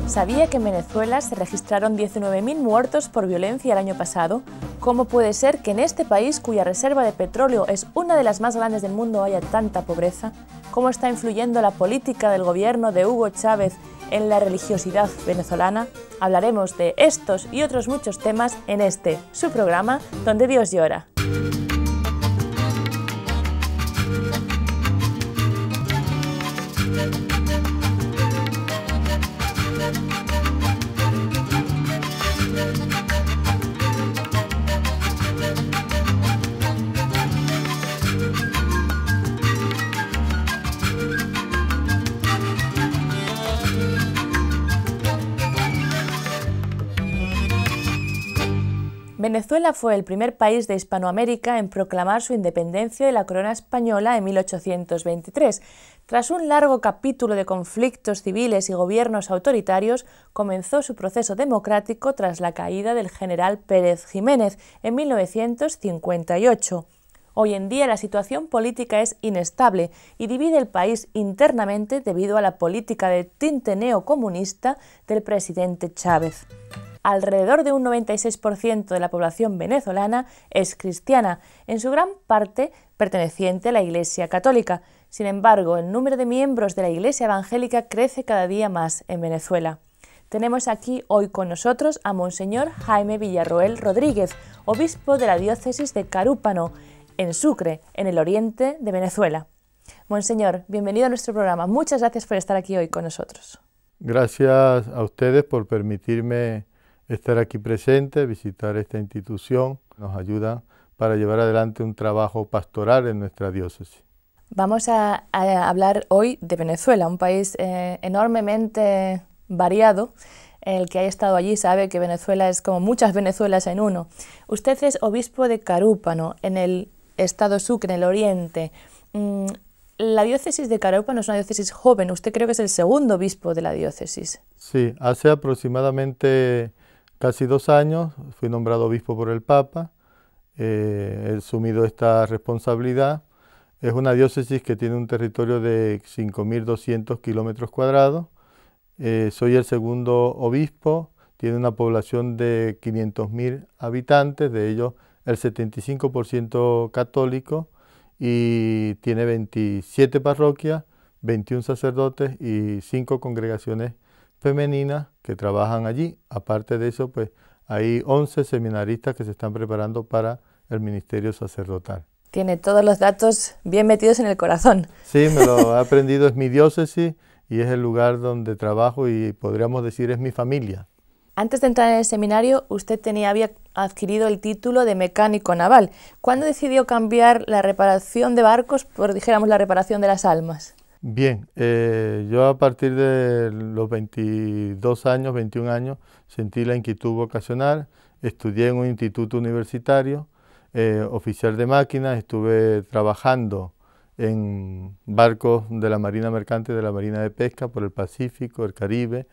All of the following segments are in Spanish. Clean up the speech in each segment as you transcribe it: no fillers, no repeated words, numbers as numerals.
¿Sabía que en Venezuela se registraron 19.000 muertos por violencia el año pasado? ¿Cómo puede ser que en este país, cuya reserva de petróleo es una de las más grandes del mundo, haya tanta pobreza? ¿Cómo está influyendo la política del gobierno de Hugo Chávez en la religiosidad venezolana? Hablaremos de estos y otros muchos temas en su programa, Donde Dios llora. Venezuela fue el primer país de Hispanoamérica en proclamar su independencia de la corona española en 1823. Tras un largo capítulo de conflictos civiles y gobiernos autoritarios, comenzó su proceso democrático tras la caída del general Pérez Jiménez en 1958. Hoy en día la situación política es inestable y divide el país internamente debido a la política de tinte neocomunista del presidente Chávez. Alrededor de un 96% de la población venezolana es cristiana, en su gran parte perteneciente a la Iglesia Católica. Sin embargo, el número de miembros de la Iglesia Evangélica crece cada día más en Venezuela. Tenemos aquí hoy con nosotros a Monseñor Jaime Villarroel Rodríguez, obispo de la diócesis de Carúpano, en Sucre, en el oriente de Venezuela. Monseñor, bienvenido a nuestro programa. Muchas gracias por estar aquí hoy con nosotros. Gracias a ustedes por permitirme estar aquí presente, visitar esta institución. Nos ayuda para llevar adelante un trabajo pastoral en nuestra diócesis. Vamos a hablar hoy de Venezuela, un país enormemente variado. El que haya estado allí sabe que Venezuela es como muchas Venezuelas en uno. Usted es obispo de Carúpano, en el estado Sucre, en el oriente. La diócesis de Carúpano es una diócesis joven. Usted creo que es el segundo obispo de la diócesis. Sí, hace aproximadamente casi 2 años fui nombrado obispo por el Papa. He asumido esta responsabilidad. Es una diócesis que tiene un territorio de 5.200 kilómetros cuadrados. Soy el segundo obispo. Tiene una población de 500.000 habitantes, de ellos el 75% católico, y tiene 27 parroquias, 21 sacerdotes y 5 congregaciones femeninas que trabajan allí. Aparte de eso, pues hay 11 seminaristas que se están preparando para el ministerio sacerdotal. Tiene todos los datos bien metidos en el corazón. Sí, me lo he aprendido, es mi diócesis y es el lugar donde trabajo y podríamos decir es mi familia. Antes de entrar en el seminario, usted había adquirido el título de mecánico naval. ¿Cuándo decidió cambiar la reparación de barcos por, dijéramos, la reparación de las almas? Bien, yo a partir de los 22 años, 21 años, sentí la inquietud vocacional, estudié en un instituto universitario, oficial de máquinas, estuve trabajando en barcos de la Marina Mercante, de la Marina de Pesca, por el Pacífico, el Caribe,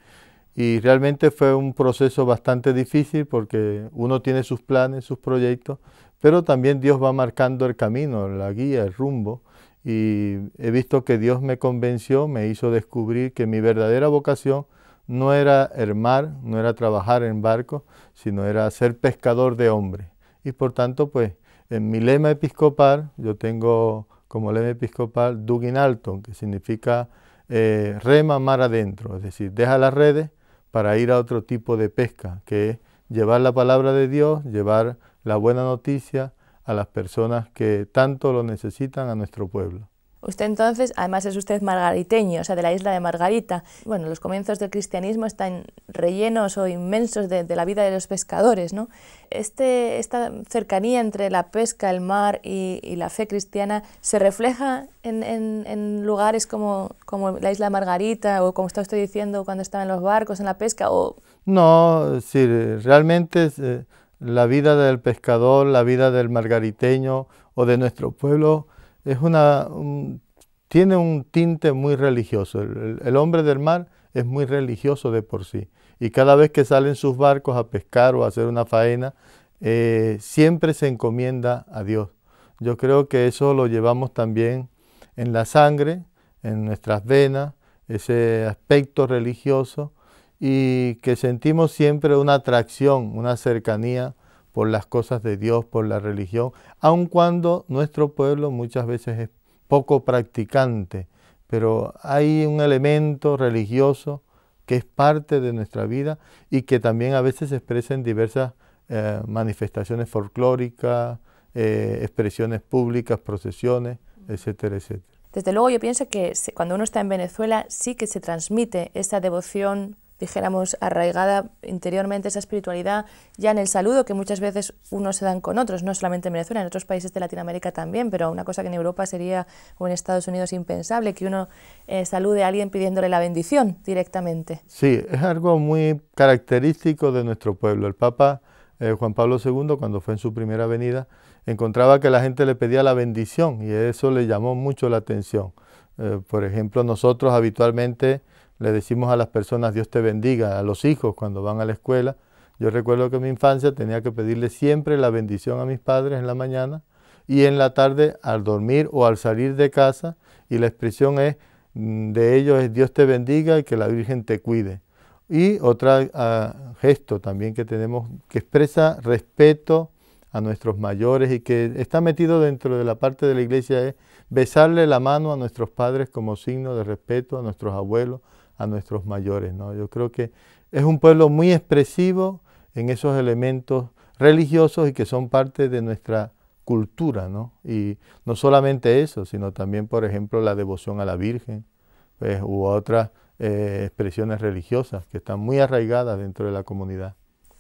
y realmente fue un proceso bastante difícil porque uno tiene sus planes, sus proyectos, pero también Dios va marcando el camino, la guía, el rumbo. Y he visto que Dios me convenció, me hizo descubrir que mi verdadera vocación no era el mar, no era trabajar en barcos, sino era ser pescador de hombres. Y por tanto, pues, en mi lema episcopal, yo tengo como lema episcopal Dug in alto, que significa rema mar adentro, es decir, deja las redes para ir a otro tipo de pesca, que es llevar la palabra de Dios, llevar la buena noticia a las personas que tanto lo necesitan a nuestro pueblo. Usted entonces, además es usted margariteño, o sea, de la isla de Margarita. Bueno, los comienzos del cristianismo están rellenos o inmensos de la vida de los pescadores, ¿no? Esta cercanía entre la pesca, el mar y la fe cristiana se refleja en lugares como la isla de Margarita o como está usted diciendo cuando estaba en los barcos, en la pesca. O... No, sí, realmente la vida del pescador, la vida del margariteño o de nuestro pueblo tiene un tinte muy religioso. El hombre del mar es muy religioso de por sí. Y cada vez que salen sus barcos a pescar o a hacer una faena, siempre se encomienda a Dios. Yo creo que eso lo llevamos también en la sangre, en nuestras venas, ese aspecto religioso. y que sentimos siempre una atracción, una cercanía por las cosas de Dios, por la religión, aun cuando nuestro pueblo muchas veces es poco practicante, pero hay un elemento religioso que es parte de nuestra vida y que también a veces se expresa en diversas manifestaciones folclóricas, expresiones públicas, procesiones, etcétera, etcétera. Desde luego yo pienso que cuando uno está en Venezuela sí que se transmite esa devoción, dijéramos, arraigada interiormente, esa espiritualidad, ya en el saludo que muchas veces uno se dan con otros, no solamente en Venezuela, en otros países de Latinoamérica también, pero una cosa que en Europa sería, o en Estados Unidos, impensable, que uno salude a alguien pidiéndole la bendición directamente. Sí, es algo muy característico de nuestro pueblo. El Papa Juan Pablo II, cuando fue en su primera venida, encontraba que la gente le pedía la bendición y eso le llamó mucho la atención. Por ejemplo, nosotros habitualmente le decimos a las personas Dios te bendiga, a los hijos cuando van a la escuela. Yo recuerdo que en mi infancia tenía que pedirle siempre la bendición a mis padres en la mañana y en la tarde al dormir o al salir de casa, y la expresión de ellos es Dios te bendiga y que la Virgen te cuide. Y otro gesto también que tenemos que expresa respeto a nuestros mayores y que está metido dentro de la parte de la iglesia es besarle la mano a nuestros padres como signo de respeto, a nuestros abuelos, a nuestros mayores, ¿no? Yo creo que es un pueblo muy expresivo en esos elementos religiosos y que son parte de nuestra cultura, ¿no? Y no solamente eso, sino también, por ejemplo, la devoción a la Virgen, pues, u otras expresiones religiosas que están muy arraigadas dentro de la comunidad.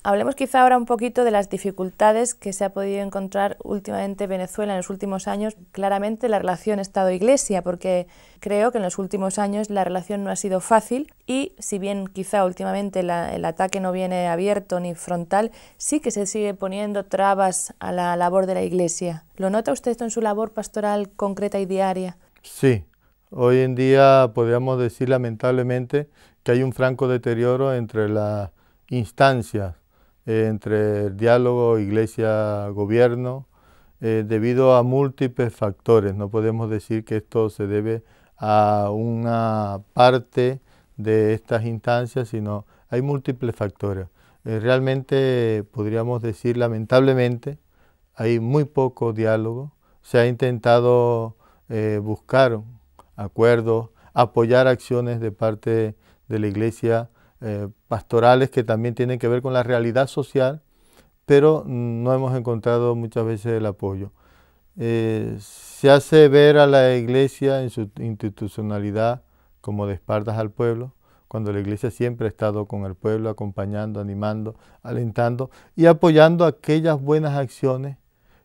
Hablemos quizá ahora un poquito de las dificultades que se ha podido encontrar últimamente Venezuela en los últimos años, claramente la relación Estado-Iglesia, porque creo que en los últimos años la relación no ha sido fácil y si bien quizá últimamente el ataque no viene abierto ni frontal, sí que se sigue poniendo trabas a la labor de la Iglesia. ¿Lo nota usted esto en su labor pastoral concreta y diaria? Sí, hoy en día podríamos decir lamentablemente que hay un franco deterioro entre las instancias, entre el diálogo iglesia-gobierno, debido a múltiples factores. No podemos decir que esto se debe a una parte de estas instancias, sino hay múltiples factores. Realmente podríamos decir, lamentablemente, hay muy poco diálogo. Se ha intentado buscar acuerdos, apoyar acciones de parte de la iglesia, pastorales que también tienen que ver con la realidad social, pero no hemos encontrado muchas veces el apoyo. Se hace ver a la iglesia en su institucionalidad como de espaldas al pueblo, cuando la iglesia siempre ha estado con el pueblo, acompañando, animando, alentando y apoyando aquellas buenas acciones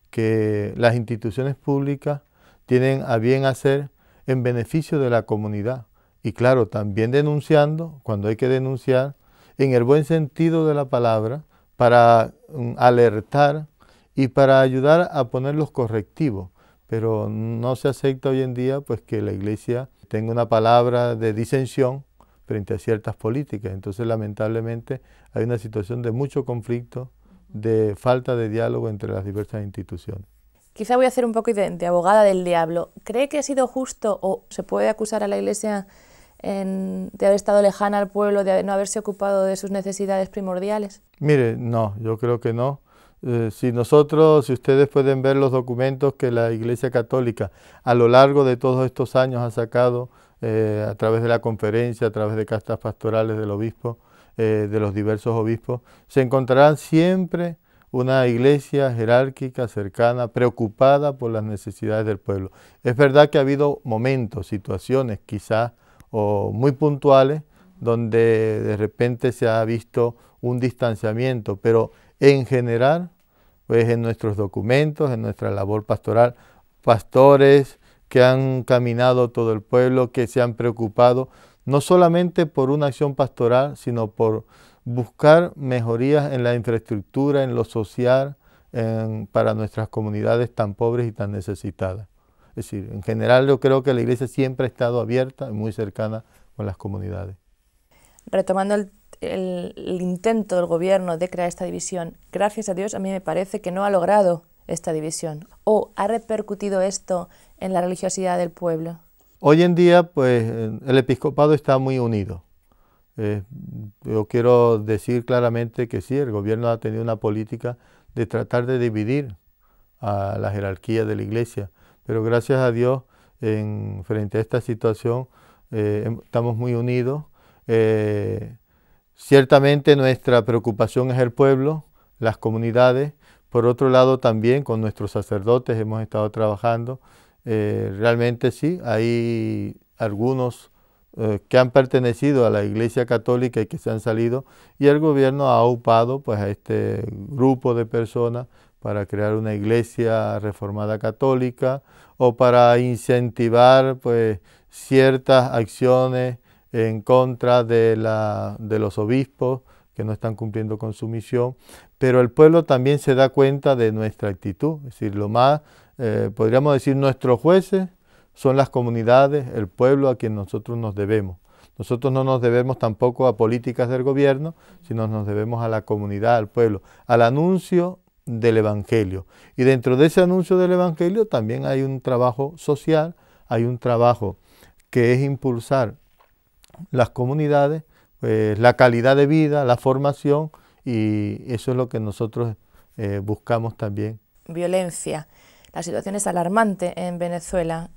que las instituciones públicas tienen a bien hacer en beneficio de la comunidad. Y claro, también denunciando, cuando hay que denunciar, en el buen sentido de la palabra, para alertar y para ayudar a poner los correctivos. Pero no se acepta hoy en día pues que la iglesia tenga una palabra de disensión frente a ciertas políticas. Entonces, lamentablemente, hay una situación de mucho conflicto, de falta de diálogo entre las diversas instituciones. Quizá voy a hacer un poco de abogada del diablo. ¿Cree que ha sido justo o se puede acusar a la Iglesia de haber estado lejana al pueblo, de no haberse ocupado de sus necesidades primordiales? Mire, no, yo creo que no. Si ustedes pueden ver los documentos que la Iglesia Católica a lo largo de todos estos años ha sacado a través de la conferencia, a través de cartas pastorales del obispo, de los diversos obispos, se encontrarán siempre una iglesia jerárquica, cercana, preocupada por las necesidades del pueblo. Es verdad que ha habido momentos, situaciones quizás o muy puntuales, donde de repente se ha visto un distanciamiento, pero en general, pues en nuestros documentos, en nuestra labor pastoral, pastores que han caminado todo el pueblo, que se han preocupado no solamente por una acción pastoral, sino por buscar mejorías en la infraestructura, en lo social, para nuestras comunidades tan pobres y tan necesitadas. Es decir, en general yo creo que la iglesia siempre ha estado abierta y muy cercana con las comunidades. Retomando el intento del gobierno de crear esta división, gracias a Dios a mí me parece que no ha logrado esta división. ¿O ha repercutido esto en la religiosidad del pueblo? Hoy en día, pues, el episcopado está muy unido. Eh, yo quiero decir claramente que sí, el gobierno ha tenido una política de tratar de dividir a la jerarquía de la Iglesia, pero gracias a Dios, frente a esta situación, estamos muy unidos. Ciertamente nuestra preocupación es el pueblo, las comunidades. Por otro lado, también con nuestros sacerdotes hemos estado trabajando. Realmente sí, hay algunos que han pertenecido a la Iglesia Católica y que se han salido, y el gobierno ha upado pues, a este grupo de personas para crear una iglesia reformada católica o para incentivar pues, ciertas acciones en contra de los obispos que no están cumpliendo con su misión, pero el pueblo también se da cuenta de nuestra actitud, es decir, podríamos decir, nuestros jueces son las comunidades, el pueblo a quien nosotros nos debemos. Nosotros no nos debemos tampoco a políticas del gobierno, sino nos debemos a la comunidad, al pueblo, al anuncio del Evangelio. Y dentro de ese anuncio del Evangelio también hay un trabajo social, hay un trabajo que es impulsar las comunidades, pues, la calidad de vida, la formación, y eso es lo que nosotros buscamos también. Violencia. La situación es alarmante en Venezuela.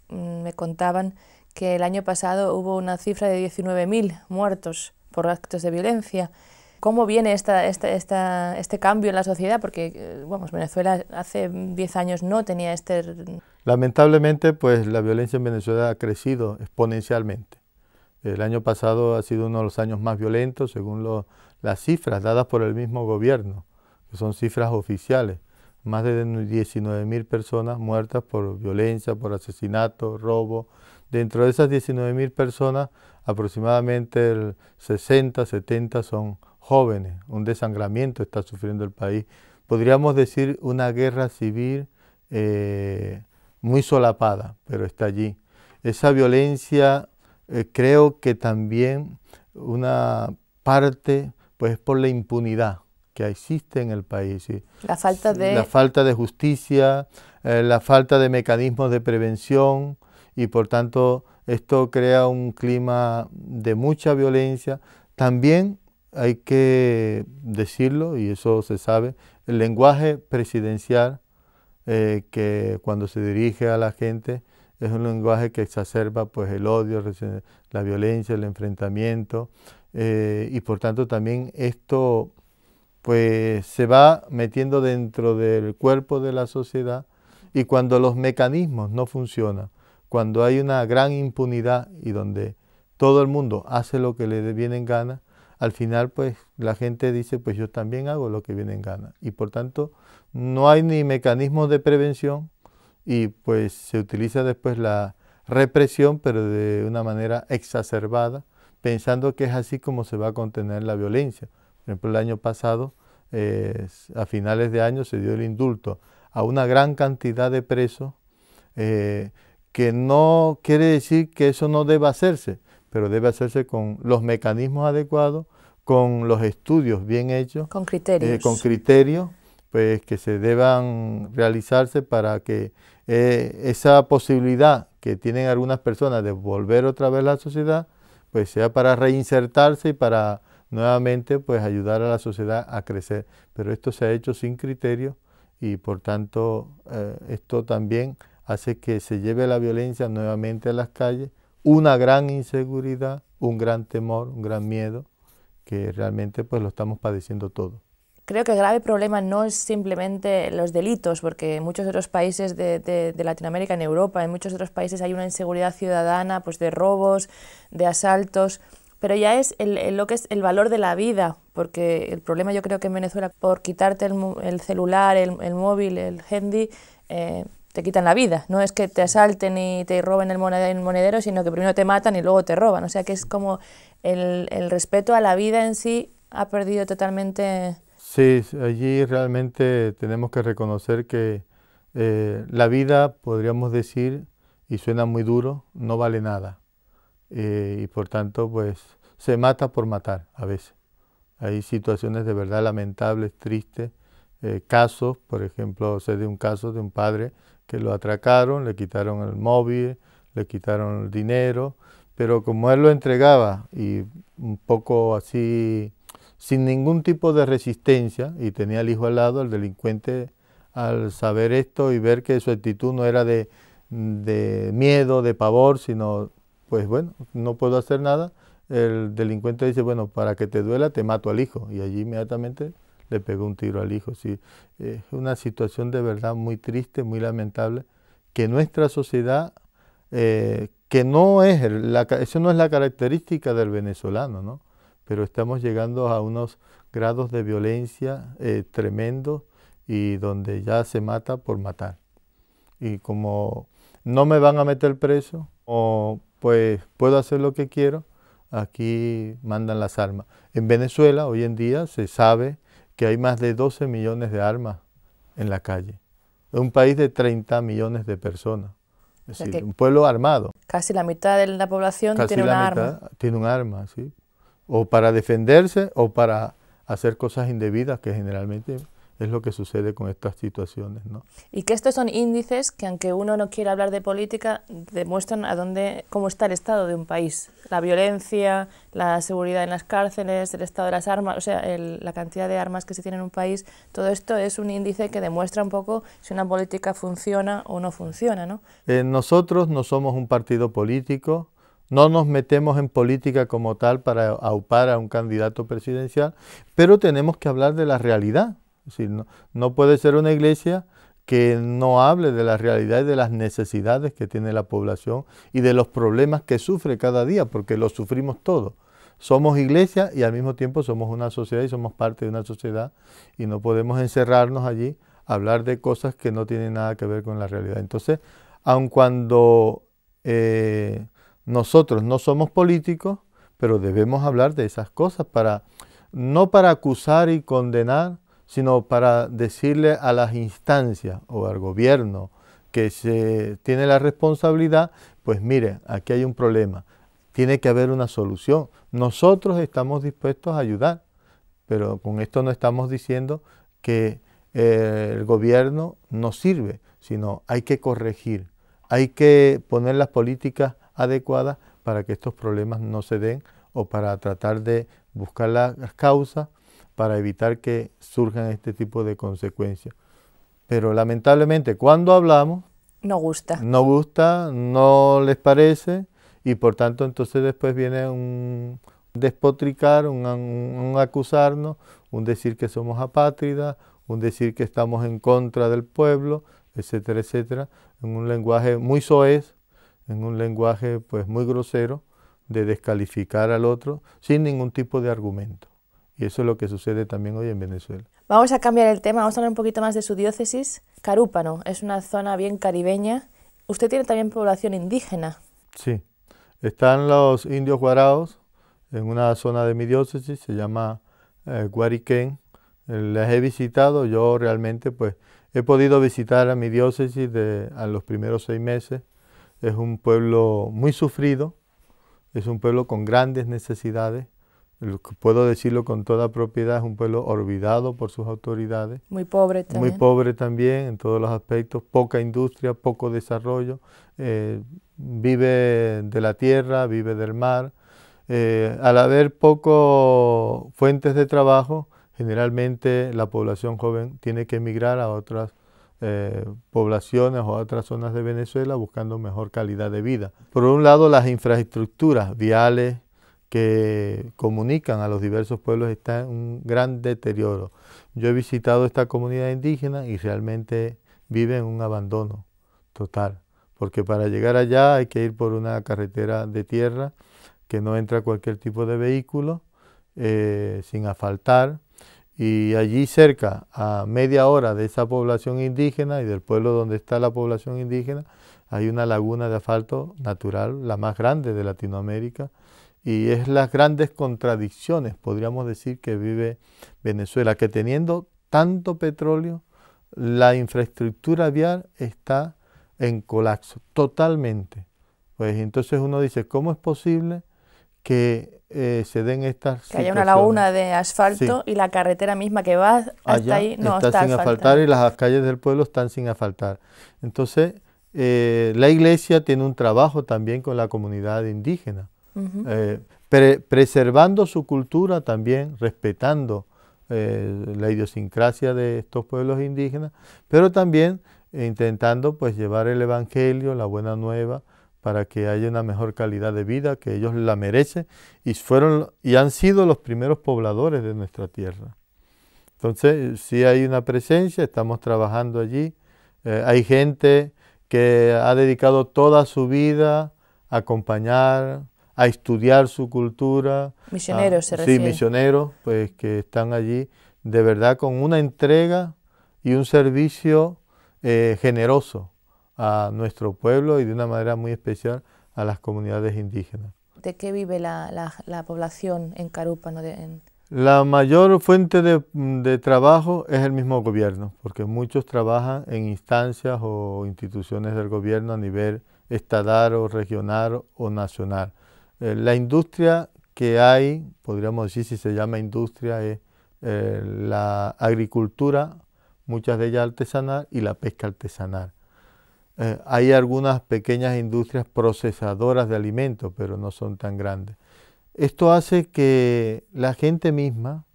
Me contaban que el año pasado hubo una cifra de 19.000 muertos por actos de violencia. ¿Cómo viene este cambio en la sociedad? Porque Venezuela hace 10 años no tenía Lamentablemente, pues la violencia en Venezuela ha crecido exponencialmente. El año pasado ha sido uno de los años más violentos, según las cifras dadas por el mismo gobierno, que son cifras oficiales. Más de 19.000 personas muertas por violencia, por asesinato, robo. Dentro de esas 19.000 personas, aproximadamente el 60, 70 son jóvenes. Un desangramiento está sufriendo el país. Podríamos decir una guerra civil muy solapada, pero está allí. Esa violencia, creo que también una parte, pues, por la impunidad que existe en el país. ¿Sí? La falta de justicia, la falta de mecanismos de prevención, y por tanto esto crea un clima de mucha violencia. También hay que decirlo, y eso se sabe, el lenguaje presidencial que cuando se dirige a la gente es un lenguaje que exacerba pues, el odio, la violencia, el enfrentamiento, y por tanto también esto pues se va metiendo dentro del cuerpo de la sociedad, y cuando los mecanismos no funcionan, cuando hay una gran impunidad y donde todo el mundo hace lo que le viene en gana, al final pues la gente dice pues yo también hago lo que viene en gana, y por tanto no hay ni mecanismos de prevención, y pues se utiliza después la represión, pero de una manera exacerbada, pensando que es así como se va a contener la violencia. Por ejemplo, el año pasado, a finales de año, se dio el indulto a una gran cantidad de presos, que no quiere decir que eso no deba hacerse, pero debe hacerse con los mecanismos adecuados, con los estudios bien hechos, con criterios, pues, que se deban realizarse para que esa posibilidad que tienen algunas personas de volver otra vez a la sociedad, pues sea para reinsertarse y para nuevamente pues ayudar a la sociedad a crecer. Pero esto se ha hecho sin criterio, y por tanto esto también hace que se lleve la violencia nuevamente a las calles, una gran inseguridad, un gran temor, un gran miedo, que realmente pues lo estamos padeciendo todos. Creo que el grave problema no es simplemente los delitos, porque en muchos otros países de Latinoamérica, en Europa, en muchos otros países hay una inseguridad ciudadana, pues de robos, de asaltos, pero ya es lo que es el valor de la vida, porque el problema yo creo que en Venezuela, por quitarte el celular, el móvil, el handy, te quitan la vida. No es que te asalten y te roben el monedero, sino que primero te matan y luego te roban. O sea que es como el respeto a la vida en sí ha perdido totalmente. Sí, allí realmente tenemos que reconocer que la vida, podríamos decir, y suena muy duro, no vale nada. Y por tanto, pues, se mata por matar a veces. Hay situaciones de verdad lamentables, tristes, casos, por ejemplo, sé de un caso de un padre que lo atracaron, le quitaron el móvil, le quitaron el dinero, pero como él lo entregaba y un poco así, sin ningún tipo de resistencia, y tenía al hijo al lado. El delincuente, al saber esto y ver que su actitud no era de miedo, de pavor, sino, pues bueno, no puedo hacer nada, el delincuente dice, bueno, para que te duela te mato al hijo, y allí inmediatamente le pegó un tiro al hijo. Sí, es una situación de verdad muy triste, muy lamentable, que nuestra sociedad, que no es, eso no es la característica del venezolano, ¿no? Pero estamos llegando a unos grados de violencia tremendos, y donde ya se mata por matar. Y como no me van a meter preso, o pues puedo hacer lo que quiero, aquí mandan las armas. En Venezuela hoy en día se sabe que hay más de 12 millones de armas en la calle. Es un país de 30 millones de personas. Es decir, un pueblo armado. Casi la mitad de la población tiene una arma. Tiene un arma, sí. O para defenderse o para hacer cosas indebidas, que generalmente es lo que sucede con estas situaciones, ¿no? Y que estos son índices que, aunque uno no quiera hablar de política, demuestran cómo está el estado de un país. La violencia, la seguridad en las cárceles, el estado de las armas, o sea, la cantidad de armas que se tiene en un país, todo esto es un índice que demuestra un poco si una política funciona o no funciona, ¿no? Nosotros no somos un partido político, no nos metemos en política como tal para aupar a un candidato presidencial, pero tenemos que hablar de la realidad. Es decir, no puede ser una iglesia que no hable de la realidad y de las necesidades que tiene la población y de los problemas que sufre cada día, porque los sufrimos todos. Somos iglesia y al mismo tiempo somos una sociedad y somos parte de una sociedad, y no podemos encerrarnos allí a hablar de cosas que no tienen nada que ver con la realidad. Entonces, aun cuando nosotros no somos políticos, pero debemos hablar de esas cosas, no para acusar y condenar, sino para decirle a las instancias o al gobierno que se tiene la responsabilidad, pues mire, aquí hay un problema, tiene que haber una solución. Nosotros estamos dispuestos a ayudar, pero con esto no estamos diciendo que el gobierno no sirve, sino hay que corregir, hay que poner las políticas adecuadas para que estos problemas no se den, o para tratar de buscar las causas para evitar que surjan este tipo de consecuencias. Pero lamentablemente cuando hablamos, no gusta, no les parece, y por tanto entonces después viene un despotricar, un acusarnos, un decir que somos apátridas, un decir que estamos en contra del pueblo, etcétera, etcétera, en un lenguaje muy soez, en un lenguaje pues muy grosero, de descalificar al otro sin ningún tipo de argumento. Y eso es lo que sucede también hoy en Venezuela. Vamos a cambiar el tema, vamos a hablar un poquito más de su diócesis. Carúpano es una zona bien caribeña. Usted tiene también población indígena. Sí, están los indios guaraos en una zona de mi diócesis, se llama Guariquén. Les he visitado, yo realmente pues he podido visitar a mi diócesis a los primeros 6 meses. Es un pueblo muy sufrido, es un pueblo con grandes necesidades. Puedo decirlo con toda propiedad, es un pueblo olvidado por sus autoridades. Muy pobre también. Muy pobre también en todos los aspectos, poca industria, poco desarrollo, vive de la tierra, vive del mar. Al haber poco fuentes de trabajo, generalmente la población joven tiene que emigrar a otras poblaciones o a otras zonas de Venezuela buscando mejor calidad de vida. Por un lado, las infraestructuras viales que comunican a los diversos pueblos están en un gran deterioro. Yo he visitado esta comunidad indígena y realmente vive en un abandono total, porque para llegar allá hay que ir por una carretera de tierra que no entra cualquier tipo de vehículo, sin asfaltar, y allí cerca, a media hora de esa población indígena y del pueblo donde está la población indígena, hay una laguna de asfalto natural, la más grande de Latinoamérica, y es las grandes contradicciones, podríamos decir, que vive Venezuela, que teniendo tanto petróleo, la infraestructura vial está en colapso, totalmente. Pues entonces uno dice, ¿cómo es posible que se den estas situaciones? Que haya una laguna de asfalto, sí, y la carretera misma que va hasta allá ahí no está sin asfaltar, y las calles del pueblo están sin asfaltar. Entonces, la iglesia tiene un trabajo también con la comunidad indígena, preservando su cultura también, respetando la idiosincrasia de estos pueblos indígenas, pero también intentando pues llevar el evangelio, la buena nueva, para que haya una mejor calidad de vida, que ellos la merecen y han sido los primeros pobladores de nuestra tierra. Entonces, sí hay una presencia, estamos trabajando allí. Hay gente que ha dedicado toda su vida a acompañar, a estudiar su cultura. Misioneros se refiere. Sí, misioneros, pues que están allí de verdad con una entrega y un servicio generoso a nuestro pueblo y de una manera muy especial a las comunidades indígenas. ¿De qué vive la población en Carúpano? La mayor fuente de trabajo es el mismo gobierno, porque muchos trabajan en instancias o instituciones del gobierno a nivel estatal o regional o nacional. La industria que hay, podríamos decir si se llama industria, es la agricultura, muchas de ellas artesanal, y la pesca artesanal. Hay algunas pequeñas industrias procesadoras de alimentos, pero no son tan grandes. Esto hace que la gente misma,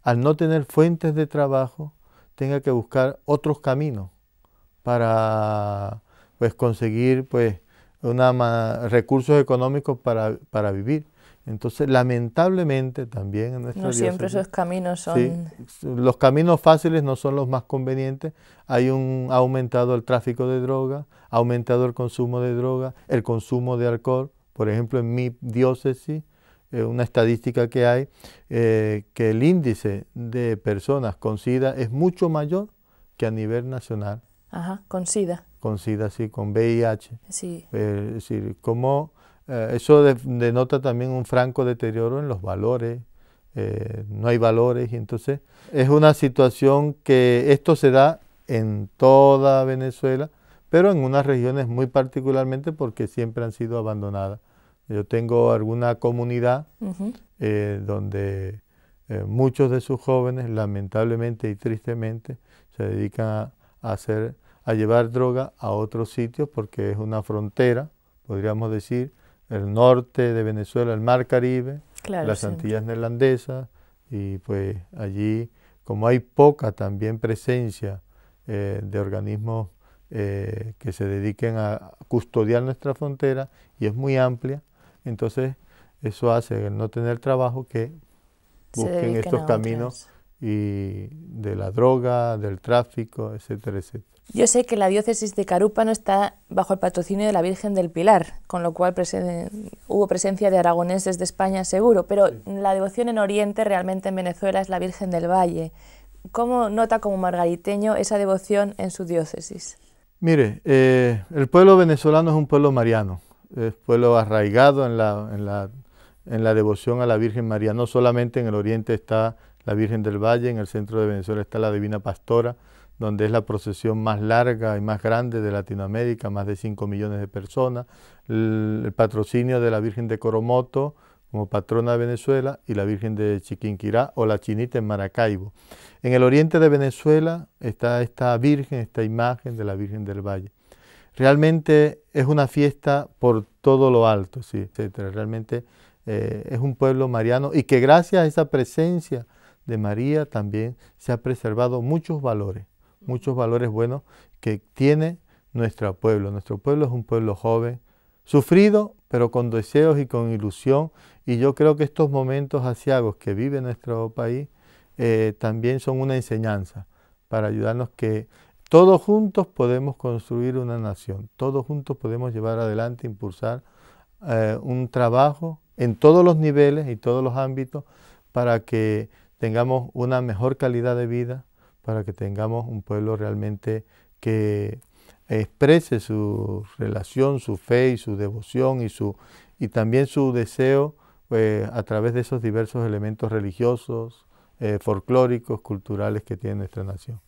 al no tener fuentes de trabajo, tenga que buscar otros caminos para pues, conseguir pues, recursos económicos para vivir. Entonces, lamentablemente también en nuestra diócesis, siempre esos caminos son... Sí, los caminos fáciles no son los más convenientes. Ha aumentado el tráfico de droga, ha aumentado el consumo de droga, el consumo de alcohol. Por ejemplo, en mi diócesis, una estadística que hay, que el índice de personas con SIDA es mucho mayor que a nivel nacional. Ajá, con SIDA. Con SIDA, sí, con VIH. Sí. Es decir, como eso denota también un franco deterioro en los valores, no hay valores, y entonces es una situación que esto se da en toda Venezuela, pero en unas regiones muy particularmente porque siempre han sido abandonadas. Yo tengo alguna comunidad donde muchos de sus jóvenes, lamentablemente y tristemente, se dedican a llevar droga a otros sitios porque es una frontera, podríamos decir, el norte de Venezuela, el Mar Caribe, claro, las sí. Antillas Neerlandesas, y pues allí, como hay poca también presencia de organismos que se dediquen a custodiar nuestra frontera, y es muy amplia, entonces eso hace el no tener trabajo que busquen estos caminos y de la droga, del tráfico, etcétera, etcétera. Yo sé que la diócesis de Carúpano está bajo el patrocinio de la Virgen del Pilar, con lo cual hubo presencia de aragoneses de España seguro, pero sí, la devoción en Oriente realmente en Venezuela es la Virgen del Valle. ¿Cómo nota como margariteño esa devoción en su diócesis? Mire, el pueblo venezolano es un pueblo mariano, es pueblo arraigado en la devoción a la Virgen María. No solamente en el Oriente está la Virgen del Valle, en el centro de Venezuela está la Divina Pastora, donde es la procesión más larga y más grande de Latinoamérica, más de 5 millones de personas, el patrocinio de la Virgen de Coromoto como patrona de Venezuela y la Virgen de Chiquinquirá o la Chinita en Maracaibo. En el oriente de Venezuela está esta Virgen, esta imagen de la Virgen del Valle. Realmente es una fiesta por todo lo alto, sí, etcétera. Realmente es un pueblo mariano y que gracias a esa presencia de María también se ha preservado muchos valores buenos que tiene nuestro pueblo. Nuestro pueblo es un pueblo joven, sufrido, pero con deseos y con ilusión. Y yo creo que estos momentos aciagos que vive nuestro país también son una enseñanza para ayudarnos que todos juntos podemos construir una nación, todos juntos podemos llevar adelante, impulsar un trabajo en todos los niveles y todos los ámbitos para que tengamos una mejor calidad de vida, para que tengamos un pueblo realmente que exprese su relación, su fe y su devoción y también su deseo a través de esos diversos elementos religiosos, folclóricos, culturales que tiene nuestra nación.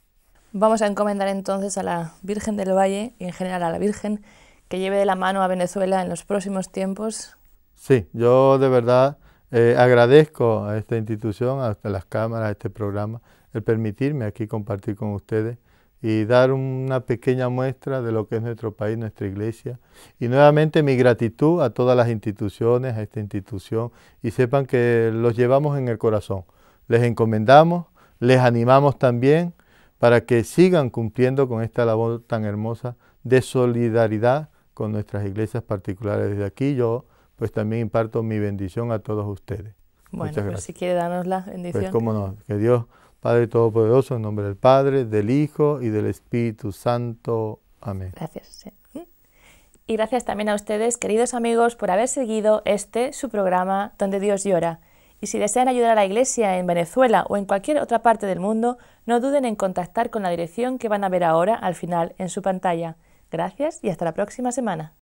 Vamos a encomendar entonces a la Virgen del Valle y en general a la Virgen que lleve de la mano a Venezuela en los próximos tiempos. Sí, yo de verdad agradezco a esta institución, a las cámaras, a este programa, el permitirme aquí compartir con ustedes y dar una pequeña muestra de lo que es nuestro país, nuestra iglesia. Y nuevamente mi gratitud a todas las instituciones, a esta institución, y sepan que los llevamos en el corazón. Les encomendamos, les animamos también para que sigan cumpliendo con esta labor tan hermosa de solidaridad con nuestras iglesias particulares. Desde aquí yo pues también imparto mi bendición a todos ustedes. Bueno, Muchas pues gracias. si quiere darnos la bendición. Pues cómo no, que Dios Padre Todopoderoso, en nombre del Padre, del Hijo y del Espíritu Santo. Amén. Gracias. Sí. Y gracias también a ustedes, queridos amigos, por haber seguido su programa Donde Dios llora. Y si desean ayudar a la Iglesia en Venezuela o en cualquier otra parte del mundo, no duden en contactar con la dirección que van a ver ahora al final en su pantalla. Gracias y hasta la próxima semana.